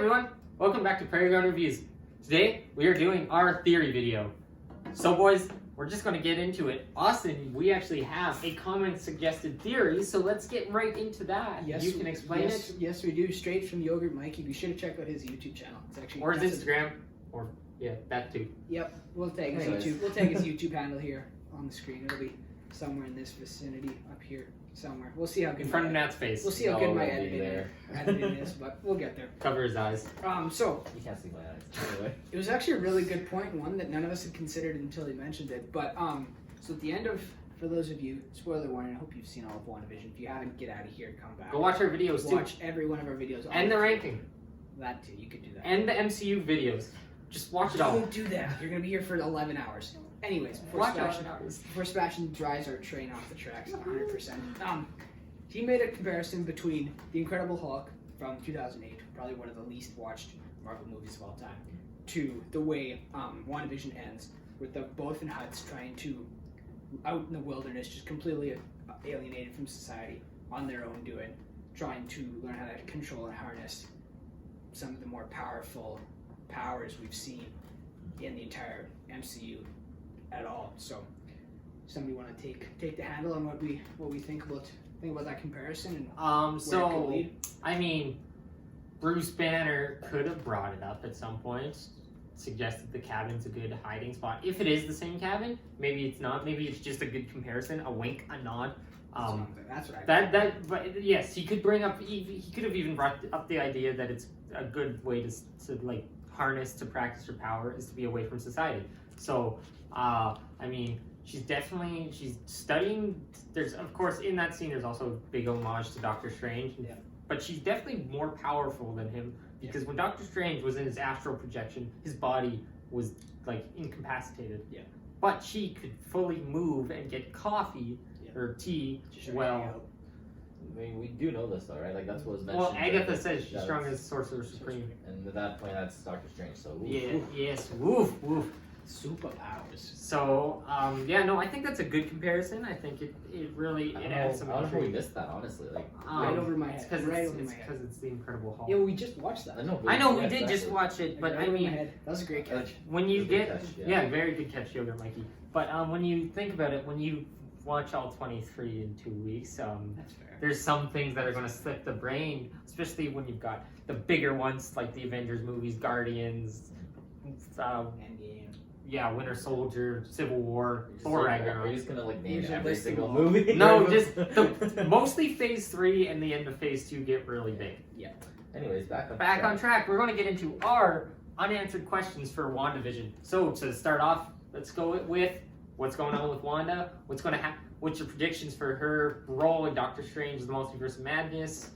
everyone, welcome back to Prairie Ground Reviews. Today we are doing our theory video. So boys, we're just going to get into it. Austin, we actually have a common suggested theory, so let's get right into that. Yes, you can explain it. Yes, we do. Straight from Yogurt Mikey. Be sure to check out his YouTube channel. It's actually or his Instagram, or yeah, that too. Yep, we'll tag his YouTube. We'll tag his YouTube handle here on the screen. It'll be somewhere in this vicinity, up here somewhere. We'll see how good in front of Nat's face. We'll see how good my editing is, but we'll get there. Cover his eyes. So you can't see my eyes. Anyway. It was actually a really good point, one that none of us had considered until he mentioned it. But so at the end of, for those of you, spoiler warning, I hope you've seen all of WandaVision. If you haven't, get out of here and come back. Go watch our videos too. Watch every one of our videos. And the ranking. That too, you could do that. And the MCU videos. Just watch it all. Don't do that. You're gonna be here for 11 hours. Anyways, before Sebastian drives our train off the tracks, 100%. He made a comparison between The Incredible Hulk from 2008, probably one of the least watched Marvel movies of all time, to the way WandaVision ends, with them both in huts trying to, out in the wilderness, just completely alienated from society, on their own do it, trying to learn how to control and harness some of the more powerful powers we've seen in the entire MCU at all. So, somebody want to take the handle on what we think about that comparison? And so I mean, Bruce Banner could have brought it up at some point, suggested the cabin's a good hiding spot. If it is the same cabin, maybe it's not. Maybe it's just a good comparison, a wink, a nod. That's right. But yes, he could bring up. He could have even brought up the idea that it's a good way to like harness, to practice your power, is to be away from society. So I mean, she's studying. There's, of course, in that scene, there's also a big homage to Doctor Strange. Yeah. But she's definitely more powerful than him, because when Doctor Strange was in his astral projection, his body was like incapacitated. Yeah. But she could fully move and get coffee or tea. Well, I mean, we do know this though, right? Like that's what was mentioned. Well, Agatha says she's strong as Sorcerer Supreme. And at that point, that's Doctor Strange. So woof, yeah, woof. yes, woof, woof. Superpowers. So, yeah, no, I think that's a good comparison. I think it really adds some. I don't know if we missed that, honestly. Like right over my head. It's because it's the Incredible Hulk. Yeah, well, we just watched that. I know we did just watch it, but right I mean, that was a great catch. When you get, catch, yeah, very good catch, Yogurt Mikey. But when you think about it, when you watch all 23 in 2 weeks, that's fair. There's some things that are going to slip the brain, especially when you've got the bigger ones like the Avengers movies, Guardians, Endgame. yeah, Winter Soldier, Civil War, Thor Ragnarok. Are you just gonna like name These are every listed single all. movie? No, just mostly Phase 3 and the end of Phase 2 get really big. Yeah. Anyways, back on track. We're going to get into our unanswered questions for WandaVision. So to start off, let's go with what's going on with Wanda. What's going to happen? What's your predictions for her role in Doctor Strange: The Multiverse of Madness?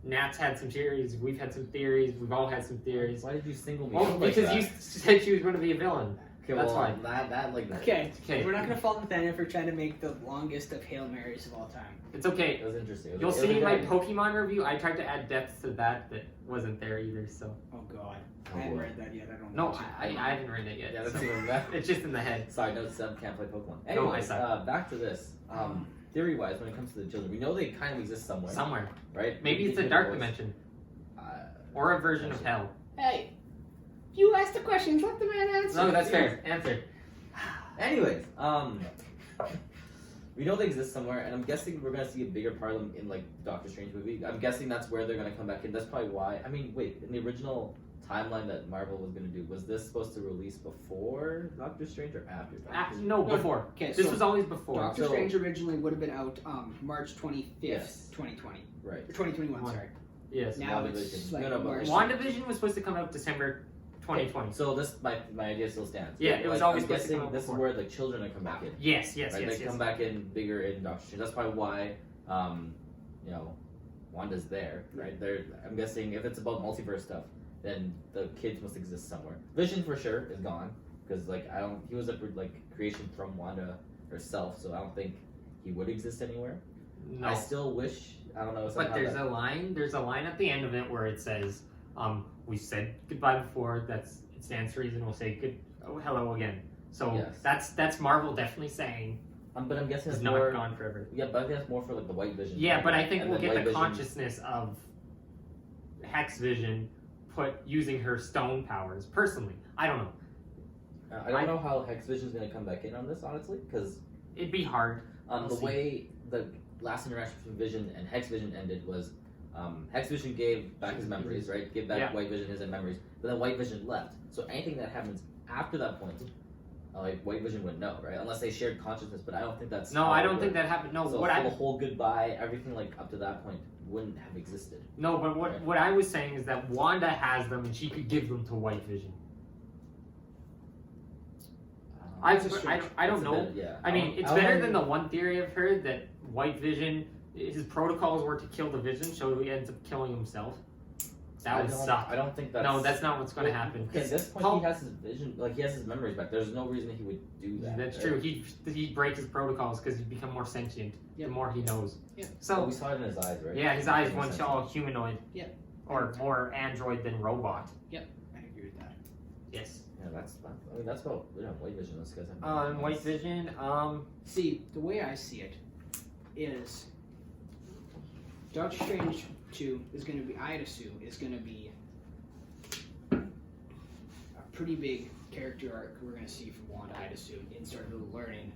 Nat's had some theories. We've had some theories. We've all had some theories. Why did you single me? Well, out because like you said she was going to be a villain. Okay, that's well, why. That like that. Okay. Okay. We're not gonna fall Nathaniel for trying to make the longest of Hail Marys of all time. It's okay. It was interesting. You'll see in my Pokemon review, I tried to add depth to that wasn't there either. So. Oh God. Oh, I haven't boy. read that yet. I don't No, know. I haven't read it yet. Yeah, that's so even better. it's just in the head. Sorry, no, Seb can't play Pokemon. No, I Anyways, suck. back to this. Theory-wise, when it comes to the children, we know they kind of exist somewhere. Somewhere. Right? Maybe it's a dark dimension. Or a version of hell. Hey, you asked the questions. Let the man answer. No, that's fair. Answer. Anyways, we know they exist somewhere, and I'm guessing we're gonna see a bigger part of them in like Doctor Strange movie. I'm guessing that's where they're gonna come back in. That's probably why. I mean, wait, in the original timeline that Marvel was gonna do, was this supposed to release before Doctor Strange or after? No, before. Okay, This so was always before. Doctor Strange originally would have been out March 25th, 2020. Right. Or 2021, sorry. Yes. Now WandaVision. it's like No, but March. WandaVision was supposed to come out December 2020. So this my idea still stands. Yeah, it was always I'm supposed to guessing come out this is before. where the children are come back in. Yes, Right? They come back in bigger in Doctor Strange. That's probably why, you know, Wanda's there, right? I'm guessing if it's about multiverse stuff, then the kids must exist somewhere. Vision for sure is gone because he was a creation from Wanda herself, so I don't think he would exist anywhere. No. I still wish, I don't know. But there's a line at the end of it where it says, we said goodbye before, it stands to reason, we'll say hello again. So yes. that's Marvel definitely saying but I'm guessing it's it's not more, gone forever. Yeah, but I think that's more for like the White Vision. Yeah, but I think and we'll then get White the Vision, consciousness of Hex Vision put using her stone powers. Personally, I don't know. I don't know how Hex Vision's gonna come back in on this, honestly, because It'd be hard. the way the last interaction between Vision and Hex Vision ended was Hex Vision gave back his memories, right? Gave back White Vision his memories, but then White Vision left. So anything that happens after that point, like White Vision wouldn't know, right? Unless they shared consciousness, but I don't think that's No, I don't think that happened. No, So what the whole goodbye, everything like up to that point wouldn't have existed. No, but what I was saying is that Wanda has them and she could give them to White Vision. I don't know. Bit, yeah. I mean, it's better than the one theory I've heard that White Vision, his protocols were to kill the Vision, so he ends up killing himself. That would suck. I don't think that's... No, that's not what's going to happen. At this point, he has his vision, like he has his memories back. There's no reason he would do that. That's true. He'd break his protocols because he'd become more sentient the more he knows. Yeah. So we saw it in his eyes, right? Yeah, his eyes went all humanoid. Yeah. Or more android than robot. Yep, I agree with that. Yes. Yeah, that's about White Vision. Those guys have White Vision. See, the way I see it is Doctor Strange 2 is going to be, I'd assume, is going to be a pretty big character arc we're going to see from Wanda, I'd assume, in sort of learning.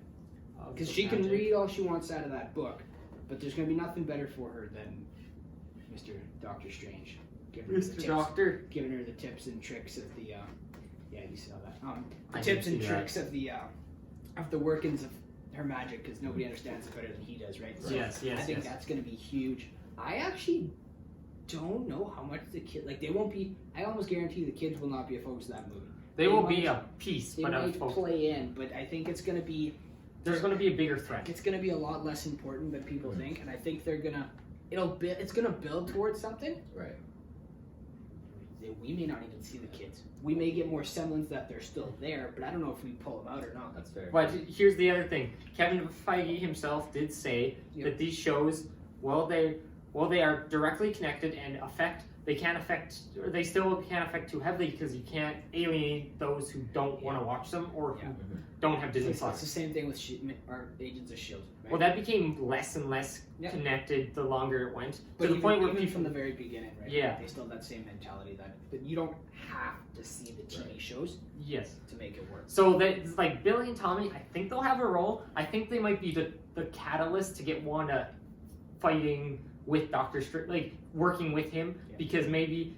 Because she can read all she wants out of that book, but there's going to be nothing better for her than Mr. Doctor Strange. Giving her the tips, giving her the tips and tricks of the, yeah, you saw that. The tips and tricks of the workings of her magic, because nobody understands it better than he does, right? So yes. I think that's going to be huge. I actually don't know how much the kid, like, they won't be, I almost guarantee the kids will not be a focus of that movie. They will be a piece, they but might play in, but I think it's going to be, there's going to be a bigger threat. it's going to be a lot less important than people think, and I think they're going to, it's going to build towards something. Right. We may not even see the kids. We may get more semblance that they're still there, but I don't know if we pull them out or not. That's fair. But here's the other thing. Kevin Feige himself did say that these shows, they are directly connected and they still can't affect too heavily because you can't alienate those who don't want to watch them or who don't have Disney Plus. It's the same thing with our Agents of S.H.I.E.L.D. Right? Well, that became less and less connected the longer it went. But to the point where even from the very beginning, right? Yeah. They still have that same mentality that you don't have to see the TV shows to make it work. So that, like, Billy and Tommy, I think they'll have a role. I think they might be the catalyst to get Wanda fighting with Doctor Strange, like working with him, because maybe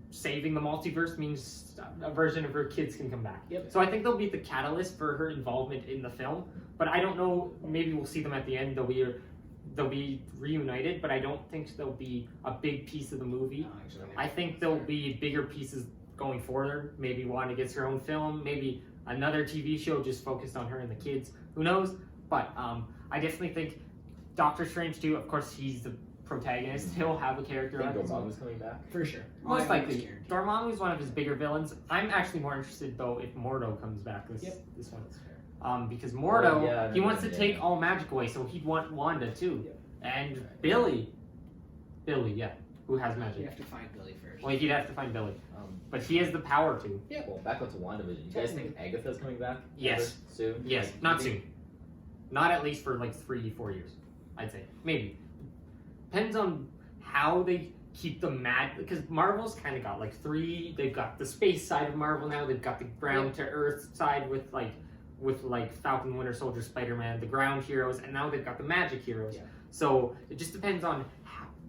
saving the multiverse means a version of her kids can come back. Yep. So I think they'll be the catalyst for her involvement in the film. But I don't know. Maybe we'll see them at the end. They'll be reunited, but I don't think they'll be a big piece of the movie. No, actually, I think there'll be bigger pieces going forward. Maybe Wanda gets her own film. Maybe another TV show just focused on her and the kids. Who knows? But I definitely think Doctor Strange 2, of course, he's the protagonist. He'll have a character. I think Dormammu's coming back. For sure. Most likely. Dormammu's one of his bigger villains. I'm actually more interested, though, if Mordo comes back this one. Because Mordo, he wants to take all magic away, so he'd want Wanda, too. Yep. And Billy, who has magic. You have to find Billy first. Well, he'd have to find Billy. But he has the power to. Yeah. Well, back up to WandaVision. You guys think Agatha's coming back? Yes. Soon? Yes, Like, not soon. Not at least for like 3-4 years, I'd say. Maybe. Depends on how they keep the because Marvel's kind of got like three. They've got the space side of Marvel now. They've got the ground to earth side with Falcon, Winter Soldier, Spider-Man, the ground heroes, and now they've got the magic heroes. Yeah. So it just depends on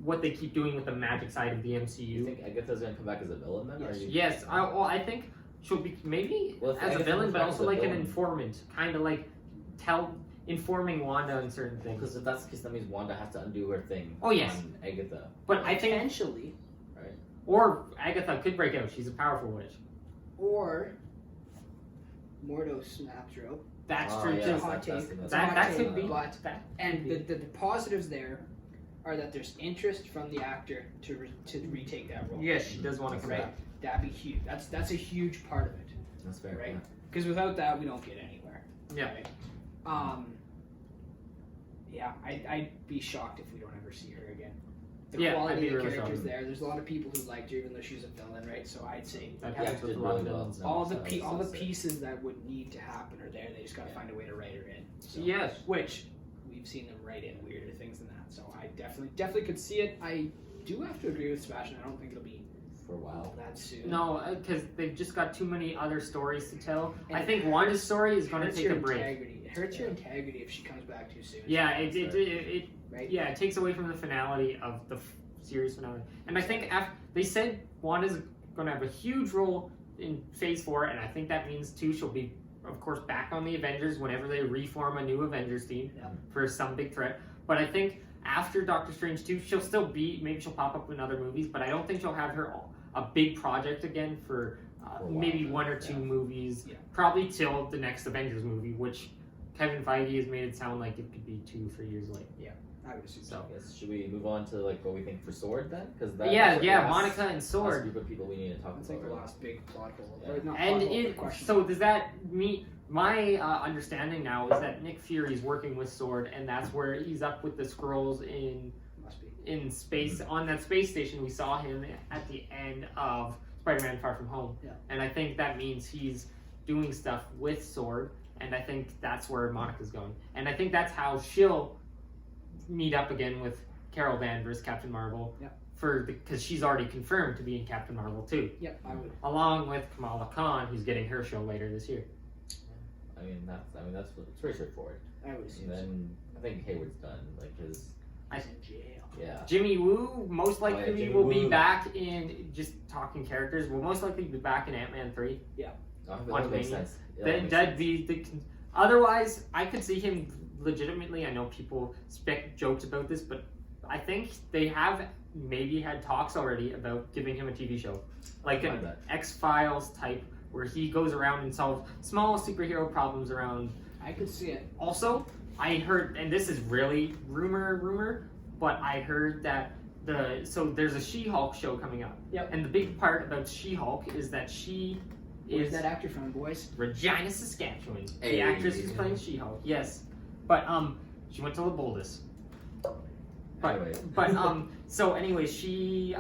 what they keep doing with the magic side of the MCU. You think Agatha's gonna come back as a villain then? Yes. I think she'll be maybe as a villain, but also like an informant, kind of like informing Wanda on certain things. Because if that's the case, that means Wanda has to undo her thing. Oh, yes. On Agatha. But I think potentially, right? Or Agatha could break out. She's a powerful witch. Or Mordo snaps rope. That's Oh, true yeah, too. That could be. But the positives there are that there's interest from the actor to retake that role. Yes, she does want to come back. That'd be huge. That's a huge part of it. That's fair. Right? Because without that, we don't get anywhere. Yeah. Right? Yeah, I'd be shocked if we don't ever see her again. The quality of the characters there. There's a lot of people who liked her, even though she's a villain, right? So I'd say that happens with a lot of villains. all the pieces that would need to happen are there. They just got to find a way to write her in. So, yes. Which we've seen them write in weirder things than that. So I definitely could see it. I do have to agree with Sebastian. I don't think it'll be for a while. That's soon. No, because they've just got too many other stories to tell. And I think Wanda's story is going to hurts take a your break. integrity. It hurts your integrity if she comes back too soon. Yeah, it Right? yeah, it takes away from the finality of the series finale. And I think they said Wanda's going to have a huge role in Phase 4, and I think that means too she'll be, of course, back on the Avengers whenever they reform a new Avengers team for some big threat. But I think after Doctor Strange 2, she'll still be, maybe she'll pop up in other movies, but I don't think she'll have a big project again for maybe one or two movies, probably till the next Avengers movie, which Kevin Feige has made it sound like it could be 2 or 3 years late. I would assume So. I guess, should we move on to like what we think for Sword then? Because Monica and last Sword. group of people we need to talk That's about. like the last big plot hole. Yeah. Or not And plot hole, but question. so does that mean my understanding now is that Nick Fury is working with Sword, and that's where he's up with the Skrulls Must be. in space on that space station. We saw him at the end of Spider-Man: Far From Home, and I think that means he's doing stuff with Sword, and I think that's where Monica's going, and I think that's how she'll meet up again with Carol Danvers, Captain Marvel, because she's already confirmed to be in Captain Marvel too. Yep, I would. Along with Kamala Khan, who's getting her show later this year. That's it's pretty straightforward. I would assume And then I think Hayward's done. Like his he's in jail. yeah. Jimmy Woo most likely Jimmy will be Woo. back in, just talking characters, will most likely be back in Ant-Man 3. That makes sense. Otherwise, I could see him legitimately. I know people jokes about this, but I think they have maybe had talks already about giving him a TV show, like an X-Files type, where he goes around and solves small superhero problems around. I could see it. Also, I heard, and this is really rumor, but I heard that there's a She-Hulk show coming up. Yep. And the big part about She-Hulk is that Where's that actor from, boys? Regina, Saskatchewan. Hey. The actress who's playing She-Hulk. Yes. But she went to La Boldis. So anyway, she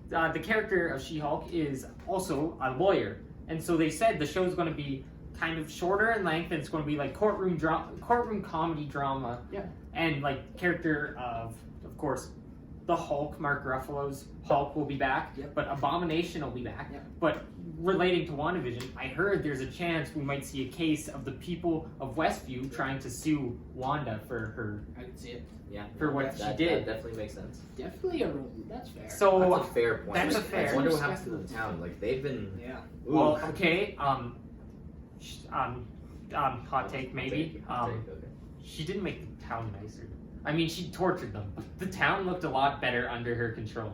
the character of She-Hulk is also a lawyer, and so they said the show is going to be kind of shorter in length, and it's going to be like courtroom comedy drama. Yeah. And like character of course, the Hulk, Mark Ruffalo's Hulk will be back, but Abomination will be back. But relating to WandaVision, I heard there's a chance we might see a case of the people of Westview trying to sue Wanda for her. I could see it. Yeah. For what she did. That definitely makes sense. Definitely that's fair. So That's a fair point. That's a I fair. wonder what happens to the town. Like they've been. Yeah. Well, okay. Hot take maybe. Okay. She didn't make the town nicer. I mean, she tortured them. The town looked a lot better under her control.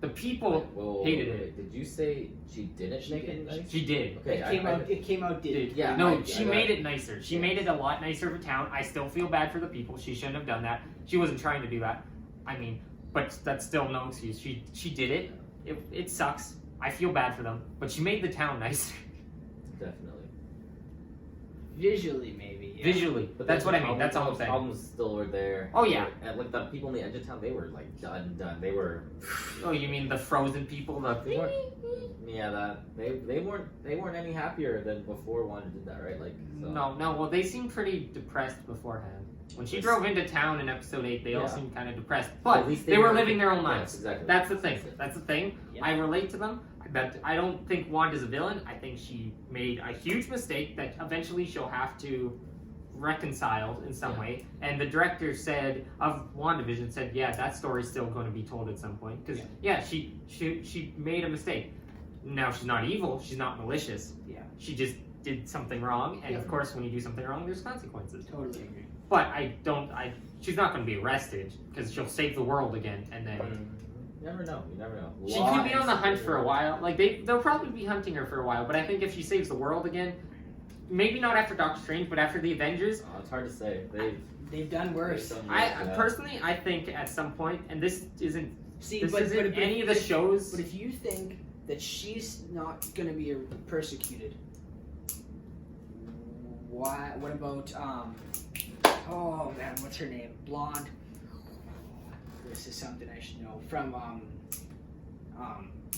The people hated it. Did you say she didn't make it nice? She did. Okay. It came out. Yeah. No, she made it nicer. She made it a lot nicer of a town. I still feel bad for the people. She shouldn't have done that. She wasn't trying to do that. I mean, but that's still no excuse. She did it. It sucks. I feel bad for them. But she made the town nicer. Definitely. Visually, maybe. Yeah. Visually. But that's what I mean. That's all I'm saying. Problems still were there. Oh, yeah. And like the people in the edge of town, they were like done. They were. Oh, you mean the frozen people? Yeah, they weren't any happier than before Wanda did that, right? Like so. No. Well, they seemed pretty depressed beforehand. When she drove into town in episode 8, they all seemed kind of depressed. But at least they were living their own lives. Yes, exactly. That's the thing. That's the thing. Yeah. I relate to them. But I don't think Wanda's a villain. I think she made a huge mistake that eventually she'll have to reconcile in some way. And the director of WandaVision said, that story's still going to be told at some point. Because, she made a mistake. Now, she's not evil. She's not malicious. Yeah. She just did something wrong. And, of course, when you do something wrong, there's consequences. Totally agree. But she's not going to be arrested because she'll save the world again. And then... You never know. She could be on the hunt for a while. Like they'll probably be hunting her for a while. But I think if she saves the world again, maybe not after Doctor Strange, but after the Avengers. It's hard to say. They've done worse. Personally, I think at some point, and this isn't but any of the shows. But if you think that she's not going to be persecuted, what about oh man, what's her name? Blonde. This is something I should know from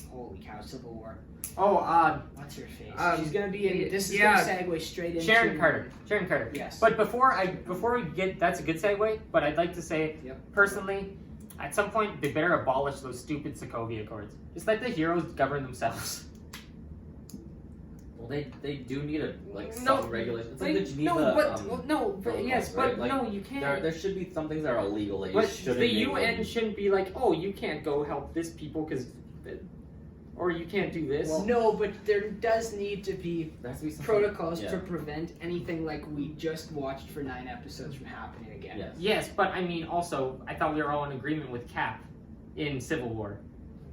holy cow, Civil War. What's her face? She's gonna be in. This is gonna segue straight into Sharon Carter. Sharon Carter. Yes. But before we get, that's a good segue. But I'd like to say, personally, At some point, they better abolish those stupid Sokovia Accords. Just let the heroes govern themselves. Well, they do need No, some regulation. It's like the Geneva. Yes, right? but Like, no, you can't. There should be some things that are illegal. That you But shouldn't the be able UN to- shouldn't be like, oh, you can't go help this people because, or you can't do this. No, but there does need to be There has to be some protocols yeah. to prevent anything like we just watched for 9 episodes from happening again. Yes. Yes, but I mean, also, I thought we were all in agreement with Cap in Civil War.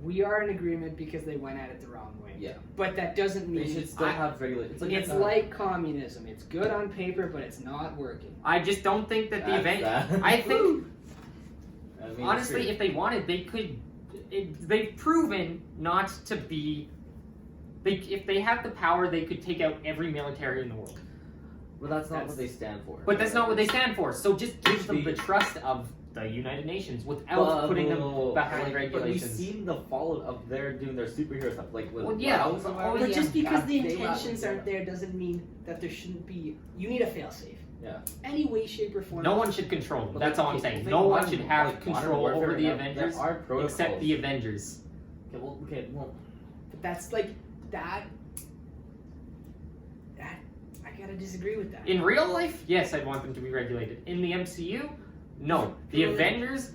We are in agreement because they went at it the wrong way. Yeah. But that doesn't They mean should still have regulation. it's like communism. It's good on paper, but it's not working. I just don't think that the event. That. I think I mean, honestly, if they wanted, they could. They've proven not to be. If they have the power, they could take out every military in the world. well, that's not what they stand for. But that's not what they stand for. So just give them Be- the trust of the United Nations without putting them behind But we've regulations. seen the fallout of their doing their superhero stuff, like with Well, yeah, Rouse and oh, whatever. But just because the They intentions left- aren't there doesn't mean that there shouldn't be. You need a failsafe. Yeah. Any way, shape, or form. No one should control them. But That's like, all I'm okay, saying. think No one modern- should have like, modern control warfare over the now, Avengers there are protocols. except the Avengers. Okay, well, But that's like that. That I gotta disagree with that. In real life, yes, I'd want them to be regulated. In the MCU, no. The From- Avengers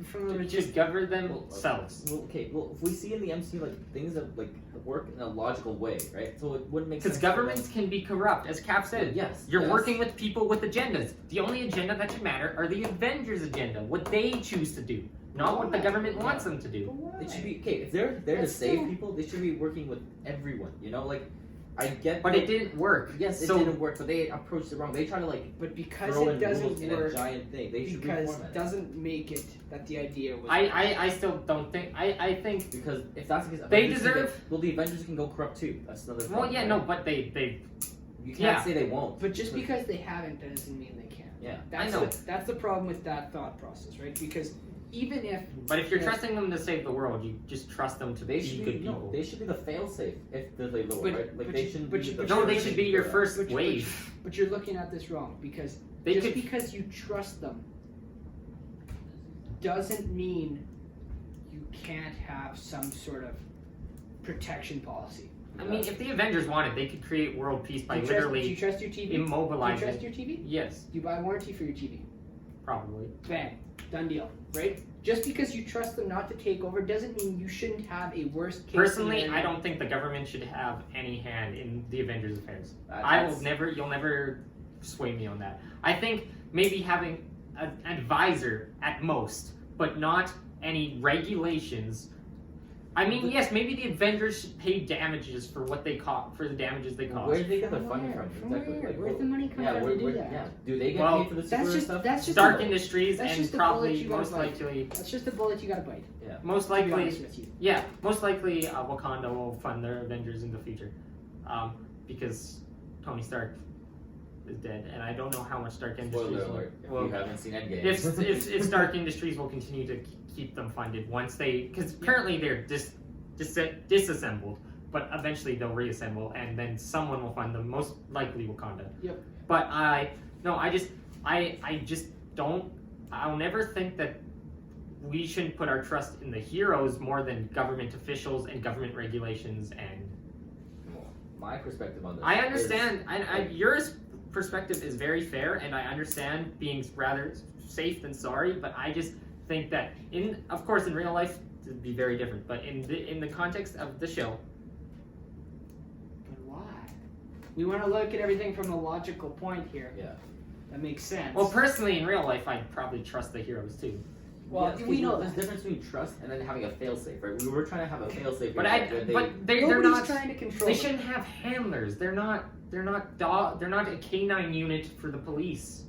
From a should govern themselves. well, okay, well, if we see in the MCU like things that like work in a logical way, right? So it wouldn't make sense. Because governments can be corrupt, as Cap said. Yes. You're yes. working with people with agendas. The only agenda that should matter are the Avengers' agenda, what they choose to do, not what the government wants them to do. It should be okay. If they're there to That's save still- people, they should be working with everyone. You know, like I get. But that- it didn't work. Yes, it So- didn't work. But they approached it wrong. They try to like But because throw it in doesn't rules in a work, giant thing. They should because reform it it. doesn't make it that the idea was. I still don't think. I think. Because if that's the case, They Avengers can deserve- get- well, the Avengers can go corrupt too. That's another. Well, problem, yeah, right? no, but they. You can't yeah. say they won't. But just because they haven't doesn't mean they can't. Yeah. That's I know. that's the problem with that thought process, right? Because even if But if you're Yeah. trusting them to save the world, you just trust them to They be should good be no. people. They should be the fail-safe if they're the But- right. Like but they you- shouldn't but be you- the. but No, you- they first should be your for that. first but you- wave. but you're looking at this wrong because They just could. because you trust them doesn't mean you can't have some sort of protection policy. I mean, if the Avengers wanted, they could create world peace by do you literally trust your TV? Do you trust immobilizing. your TV? Yes, Do you buy a warranty for your TV? probably. Bang. Done deal. Right? Just because you trust them not to take over doesn't mean you shouldn't have a worst case Personally, scenario. I don't think the government should have any hand in the Avengers' affairs. That's- You'll never sway me on that. I think maybe having an advisor at most, but not any regulations. I mean, yes, maybe the Avengers should pay damages for what they for the damages they caused. Where do they get their From funding where? from? From Exactly. where? Like, Where's the money coming from to do that? Yeah. Do they get Well, paid for the That's superhero just stuff? that's just Stark a, Industries that's and just a bullet probably you gotta most bite. likely, that's just a bullet you gotta bite. most To be likely, honest with you. yeah, most likely Wakanda will fund their Avengers in the future, because Tony Stark is dead, and I don't know how much Stark Industries. Spoiler alert! If will- you haven't seen Endgame. if Stark Industries will continue to keep them funded once because currently they're disassembled, but eventually they'll reassemble, and then someone will fund them, most likely Wakanda. Yep. But I just don't. I'll never think that we shouldn't put our trust in the heroes more than government officials and government regulations. And My perspective on this. I understand, your perspective is very fair, and I understand being rather safe than sorry. But I just think that, of course, in real life, it'd be very different. But in the context of the show, But why? We want to look at everything from a logical point here. Yeah. That makes sense. well, personally, in real life, I'd probably trust the heroes too. Well, Yeah, we know there's a that. difference between trust and then having a failsafe, right? We were trying to have a failsafe. But here, they're Nobody's not. trying to control. They it. shouldn't have handlers. They're not a canine unit for the police.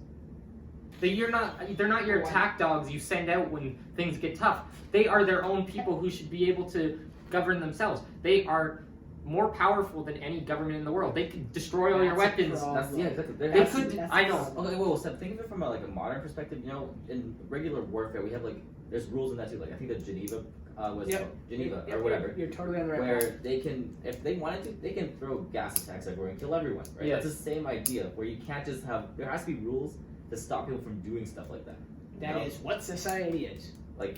They're not your attack dogs you send out when things get tough. They are their own people who should be able to govern themselves. They are more powerful than any government in the world. They could destroy all your That's a weapons. problem. That's yeah, exactly. They That's- could. that's I the know. problem. Okay, well, so think of it from a modern perspective. You know, in regular warfare, we have there's rules in that too. Like I think that Geneva was Yep. Geneva Yep, or whatever, You're totally on the right where path. they can, if they wanted to, they can throw gas attacks everywhere and kill everyone. Right? Yes. That's the same idea. Where you can't just have. There has to be rules to stop people from doing stuff like that. That is what society is. Like,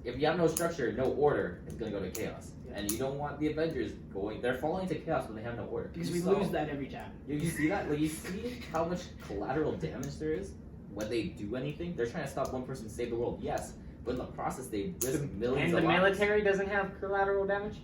if you have no structure, no order, it's gonna go to chaos. Yeah. And you don't want the Avengers going. They're falling into chaos when they have no order. Because You we saw- lose that every time. You see that? Like, you see how much collateral damage there is when they do anything. They're trying to stop one person to save the world. Yes, but in the process, they risk millions And of the lives. military doesn't have collateral damage?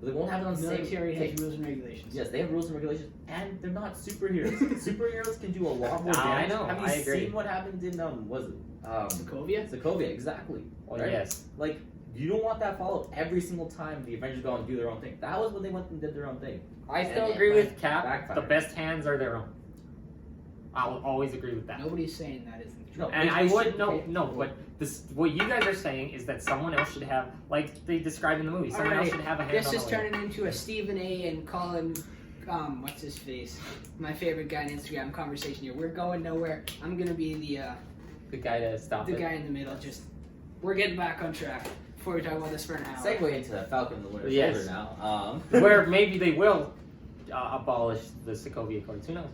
They won't have it on the same. Military has rules and regulations. Yes, they have rules and regulations, and they're not superheroes. Superheroes can do a lot more I damage. know, Have you I agree. seen what happened in was it Sokovia? Sokovia? Exactly. Well, Right? yes. Like, you don't want that followed every single time the Avengers go and do their own thing. That was when they went and did their own thing. I still And agree it with Cap. backfired. The best hands are their own. I'll always agree with that. Nobody's saying that isn't true. No, And they I would should- no, but this what you guys are saying is that someone else should have, like they describe in the movie, someone else Alright, should have a hand This on is the wheel. turning into a Stephen A. and Colin, what's his face? My favorite guy on Instagram conversation here. We're going nowhere. I'm gonna be The guy to stop the it. guy in the middle. Just we're getting back on track before we talk about this for an hour. Segue into Falcon and the Winter Yes. Soldier now. Where maybe they will abolish the Sokovia Accords. Who knows?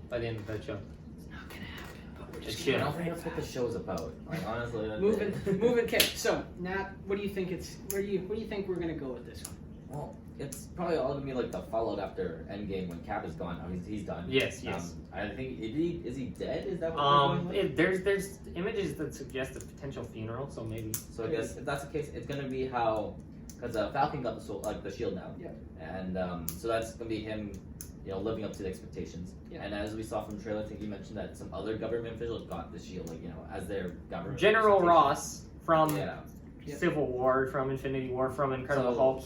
By the end of that show. It's not gonna happen. But we're It just should. I gonna don't think that's what the show's about. Like, honestly, that's moving, it. moving. Okay, so Nat, what do you think what do you think we're gonna go with this one? Well, it's probably all gonna be like the fallout after Endgame when Cap is gone. I mean, he's done. Yes, yes. I think is he dead? Is that what we're going with? There's images that suggest a potential funeral, so maybe. So I guess if that's the case, it's gonna be how because Falcon got the shield now. Yeah. And so that's gonna be him, living up to the expectations. Yeah. And as we saw from the trailer, I think you mentioned that some other government officials got the shield, as their government. General representation. Ross from Yeah. Yeah. Civil War, from Infinity War, from Incredible So- Hulk.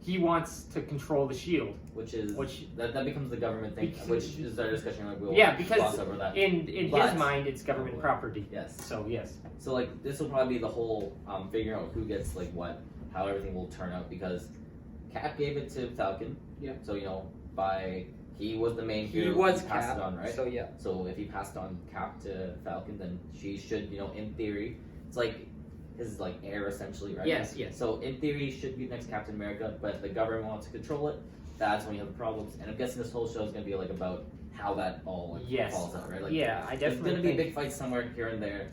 He wants to control the shield. Which is Which- that becomes the government thing, Because- which is our discussion. Like we'll Yeah, because gloss over that. In his But- mind, it's government Oh, boy. property. Yes. So yes. So this will probably be the whole figuring out who gets what, how everything will turn out because Cap gave it to Falcon. Yeah. So he was the main hero. Passed it on, right? So yeah. So if he passed on Cap to Falcon, then she should, in theory, it's like his heir essentially, right? Yes, yes. So in theory, he should be next Captain America, but the government wants to control it. That's when you have the problems. And I'm guessing this whole show is gonna be about how that all Yes. falls out, right? Yeah, I There's definitely gonna be think big fights somewhere here and there.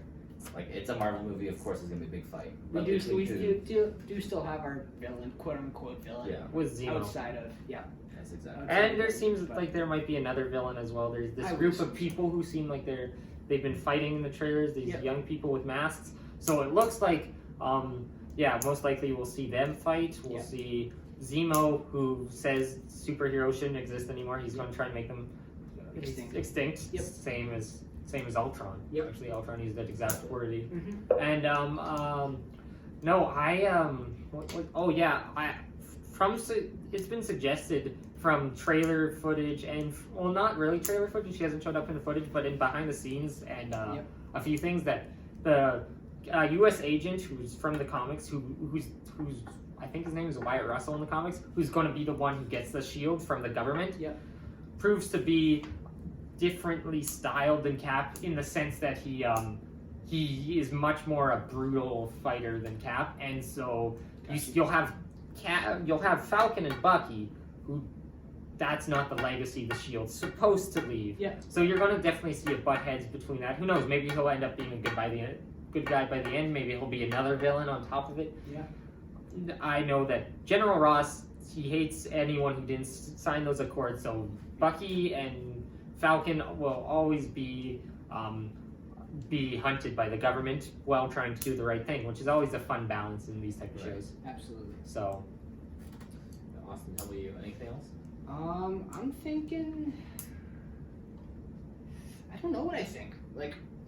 It's a Marvel movie, of course, it's gonna be a big fight. We But do between two- do still have our villain, quote unquote villain, Yeah, with Zemo. outside of that's exactly. And there seems like there might be another villain as well. There's this I would group assume of people who seem like they've been fighting in the trailers. These Yeah. young people with masks. So it looks like, most likely we'll see them fight. We'll Yeah. see Zemo, who says superheroes shouldn't exist anymore. He's going to try and make them extinct. Yep. Same as Ultron. Yep. Actually, Ultron used that exact wording. Mhm. And it's been suggested from trailer footage and not really trailer footage. She hasn't showed up in the footage, but in behind the scenes and Yep. a few things that the U.S. agent who's from the comics, who's I think his name is Wyatt Russell in the comics, who's going to be the one who gets the shield from the government, Yep. proves to be differently styled than Cap in the sense that he is much more a brutal fighter than Cap, and so you'll have Falcon and Bucky, who that's not the legacy the Shield's supposed to leave. Yeah. So you're going to definitely see a butt heads between that. Who knows? Maybe he'll end up being a good guy by the end. Maybe he'll be another villain on top of it. Yeah. I know that General Ross, he hates anyone who didn't sign those accords. So Bucky and Falcon will always be hunted by the government while trying to do the right thing, which is always a fun balance in these type of Right. shows. Absolutely. So Austin, how about you? Anything else? I'm thinking. I don't know what I think.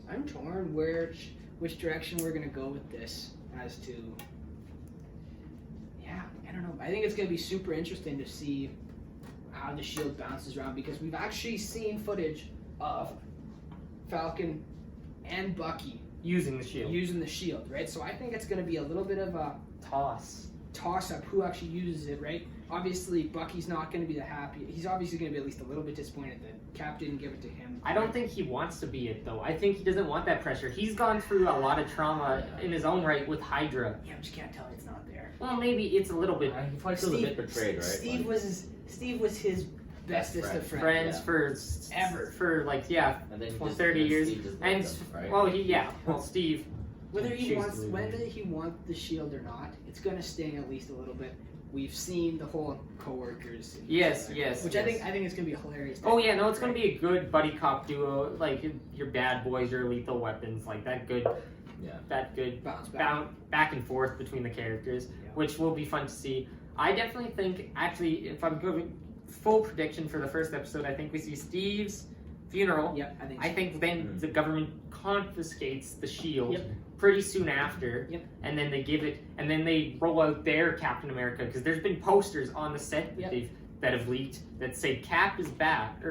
I'm torn which direction we're gonna go with this as to. Yeah, I don't know. I think it's gonna be super interesting to see how the shield bounces around because we've actually seen footage of Falcon and Bucky using the shield. using the shield, right? So I think it's gonna be a little bit of a toss up who actually uses it, right? Obviously, Bucky's not going to be the happy. He's obviously going to be at least a little bit disappointed that Cap didn't give it to him. I don't think he wants to be it though. I think he doesn't want that pressure. He's gone through a lot of trauma in his own right with Hydra. Yeah, I just can't tell it's not there. Well, maybe it's a little bit. He probably feels a bit betrayed, right? Steve was his bestest of friends yeah. for Ever. for like And then 30 years. Steve just And left him, right? well, Steve. Whether he chooses wants, to leave. whether he wants the shield or not, it's gonna sting at least a little bit. We've seen the whole coworkers. and Yes, stuff, yes, Which yes. I think it's gonna be hilarious. Oh yeah, no, it's gonna be a good buddy cop duo, like your Bad Boys, your Lethal Weapons, like that good bounce back. back and forth between the characters, Yeah. which will be fun to see. I definitely think, actually, if I'm going full prediction for the first episode, I think we see Steve's funeral. Yep, I think. I So. think then the government confiscates the shield Yep. pretty soon after, Yep. and then they give it, and then they roll out their Captain America, because there's been posters on the set that Yep. that have leaked that say Cap is back,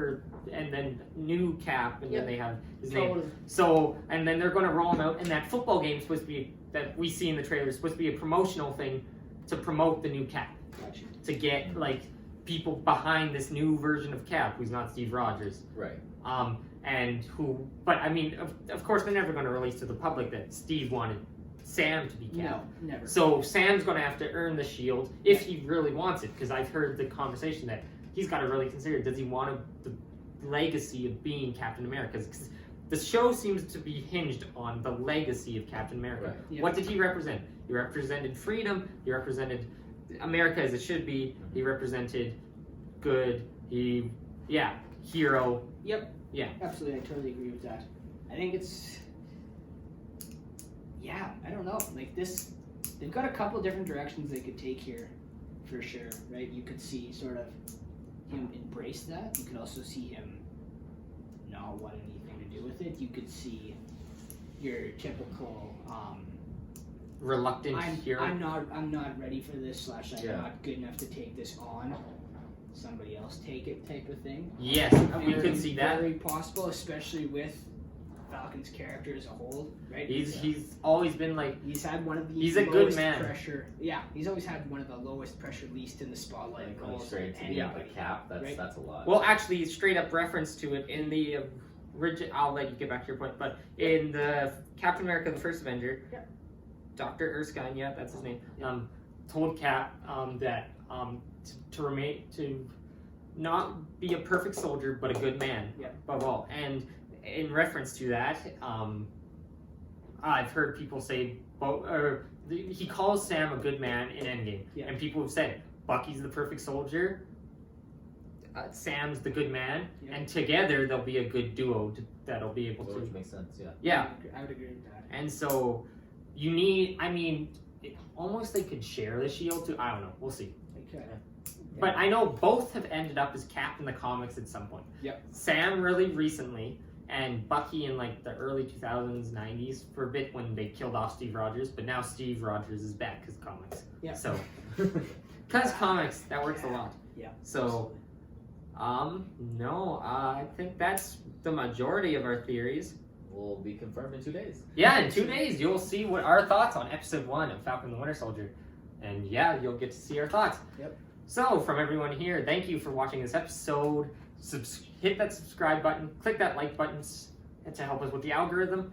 and then new Cap, and Yep. then they have his name. Totally. So, and then they're going to roll him out, and that football game is supposed to be, that we see in the trailer, is supposed to be a promotional thing to promote the new Cap, Gotcha. to get, like, people behind this new version of Cap, who's not Steve Rogers. Right. And who, but I mean, of course, they're never going to release to the public that Steve wanted Sam to be Cap. No, never. So Sam's going to have to earn the shield if he really wants it, because I've heard the conversation that he's got to really consider, does he want the legacy of being Captain America? Because the show seems to be hinged on the legacy of Captain America. Right. Yeah. What did he represent? He represented freedom, he represented America as it should be, he represented good, hero. Yep. Yeah. Absolutely, I totally agree with that. I think it's. Yeah, I don't know. Like this, they've got a couple different directions they could take here, for sure. Right? You could see sort of him embrace that. You could also see him not want anything to do with it. You could see your typical. Reluctant hero. I'm not ready for this. / I'm Yeah. not good enough to take this on. Somebody else take it type of thing. Yes, we could see that. Very possible, especially with Falcon's character as a whole, right? He's always been like, He's had one of the He's a good lowest man. pressure. Yeah, he's always had one of the lowest pressure, least in the spotlight. Like going roles straight of to the anybody. Cap. right? That's a lot. well, actually, straight up reference to it in the original. I'll let you get back to your point, but in the Captain America: The First Avenger, Yeah. Dr. Erskine, yeah, that's his name, Yeah. told Cap that to remain to not be a perfect soldier, but a good man, Yeah. above all. And in reference to that, I've heard people say, he calls Sam a good man in Endgame, Yeah. and people have said Bucky's the perfect soldier, Sam's the good man, Yeah. and together they'll be a good duo that'll be able Which to. makes sense. Yeah. Yeah, I would agree with that. and so you need. I mean, almost they could share the shield too. I don't know. We'll see. Okay. But I know both have ended up as Cap in the comics at some point. Yep. Sam really recently, and Bucky in like the early 2000s, 90s for a bit when they killed off Steve Rogers. But now Steve Rogers is back because comics. Yeah. So, because comics, that works a lot. Yeah. So, no, I think that's the majority of our theories. Will be confirmed in 2 days. Yeah, in 2 days you'll see what our thoughts on episode 1 of Falcon the Winter Soldier. And yeah, you'll get to see our thoughts. Yep. So, from everyone here, thank you for watching this episode. Hit that subscribe button, click that like button to help us with the algorithm.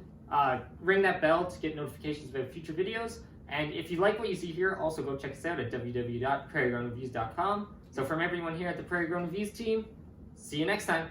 Ring that bell to get notifications about future videos. And if you like what you see here, also go check us out at www.prairiegroundreviews.com. So, from everyone here at the Prairie Grown Reviews team, see you next time.